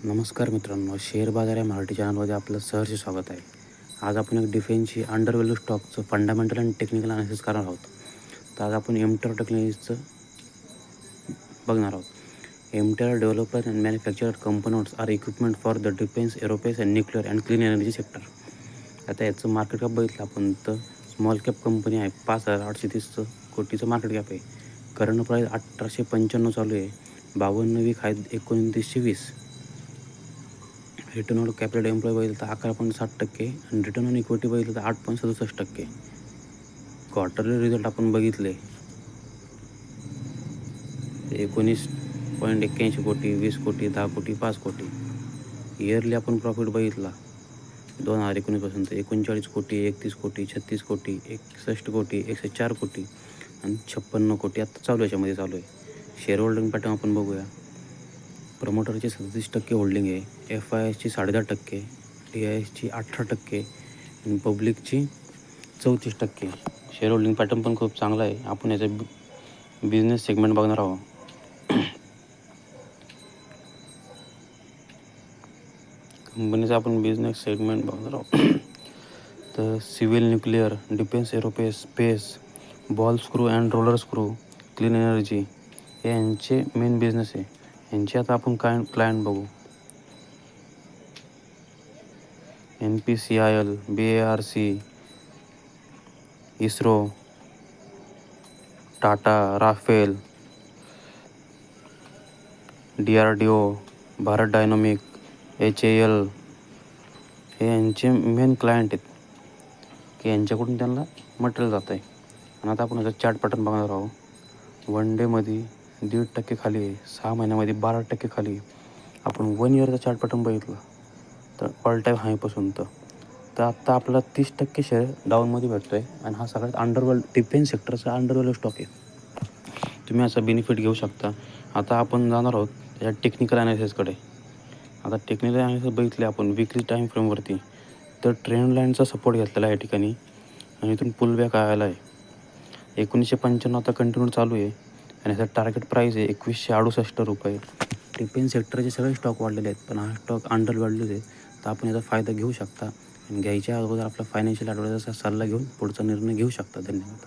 नमस्कार मित्रांनो, शेअर बाजार या मराठी चॅनलमध्ये आपलं सहर्ष स्वागत आहे. आज आपण एक डिफेन्सची अंडर व्हॅल्यू स्टॉकचं फंडामेंटल आणि टेक्निकल अनालिसिस करणार आहोत. तर आज आपण एमटेआर टेक्नॉलॉजीचं बघणार आहोत. MTAR developer and manufacturer components or equipment for the defence, aerospace and nuclear and clean energy sector. आता याचं मार्केट कॅप बघितलं आपण तर स्मॉल कॅप कंपनी आहे. 5,830 कोटीचं मार्केट कॅप आहे. करंट प्राईस 1,895 चालू आहे. 52 वीक आहेत 2920. रिटर्न ऑन कॅपिटल एम्प्लॉय बघितलं तर 11.7% आणि रिटर्न ऑन इक्विटी बघितलं तर 8.67%. क्वार्टरली रिझल्ट आपण बघितले 19.81 कोटी, 20 कोटी, 10 कोटी, 5 कोटी. इयरली आपण प्रॉफिट बघितला 2019पासून तर 39 कोटी, 31 कोटी, 36 कोटी, 61 कोटी, 104 कोटी आणि 56 कोटी आत्ता चालू याच्यामध्ये चालू आहे. शेअर होल्डिंग पॅटर्न आपण बघूया. प्रमोटरची 37% होल्डिंग आहे, FISची 10.5%, DISची 18% आणि पब्लिकची 34%. शेअर होल्डिंग पॅटर्न पण खूप चांगला आहे. आपण याचा बिझनेस सेगमेंट बघणार आहोत. कंपनीचा आपण बिझनेस सेगमेंट बघणार आहोत. तर civil, nuclear, defence, aerospace, space, ball screw and roller screw, clean energy हे यांचे मेन बिझनेस आहे. यांचे आता आपण क्लायंट बघू. NPCIL, BARC, ISRO, Tata, Rafale, DRDO, Bharat dynamic, HAL हे यांचे मेन क्लायंट आहेत की यांच्याकडून त्यांना मटेरियल जातं आहे. आणि आता आपण याचा चार्ट पॅटर्न बघणार आहोत. 1 डेमध्ये 1.5% खाली आहे, 6 महिन्यामध्ये 12% खाली आहे. आपण 1 इयरचा चार्ट पॅटर्न बघितला तर ऑल टाईम हायपासून तर आत्ता आपल्याला 30% शेअर डाऊनमध्ये भेटतो आहे. आणि हा सगळ्यात डिफेन्स सेक्टरचा अंडरव्हॅल्यू स्टॉक आहे. तुम्ही असा बेनिफिट घेऊ शकता. आता आपण जाणार आहोत त्याच्या टेक्निकल ॲनालिसिसकडे. आता टेक्निकल ॲनालिसिस बघितले आपण विकली टाईम फ्रेमवरती तर ट्रेंड लाईनचा सपोर्ट घेतलेला आहे या ठिकाणी आणि इथून पुल बॅक आलेला आहे. 1995 आता कंटिन्यू चालू आहे आणि याचा टार्गेट प्राईस आहे 2168 रुपये. डिफेन्स सेक्टरचे सगळे स्टॉक वाढलेले आहेत, पण हा स्टॉक अंडर व्हॅल्यूज आहे. तर आपण याचा फायदा घेऊ शकता आणि घ्यायच्या अगोदर आपला फायनान्शियल ॲडवायझरचा सल्ला घेऊन पुढचा निर्णय घेऊ शकता. धन्यवाद.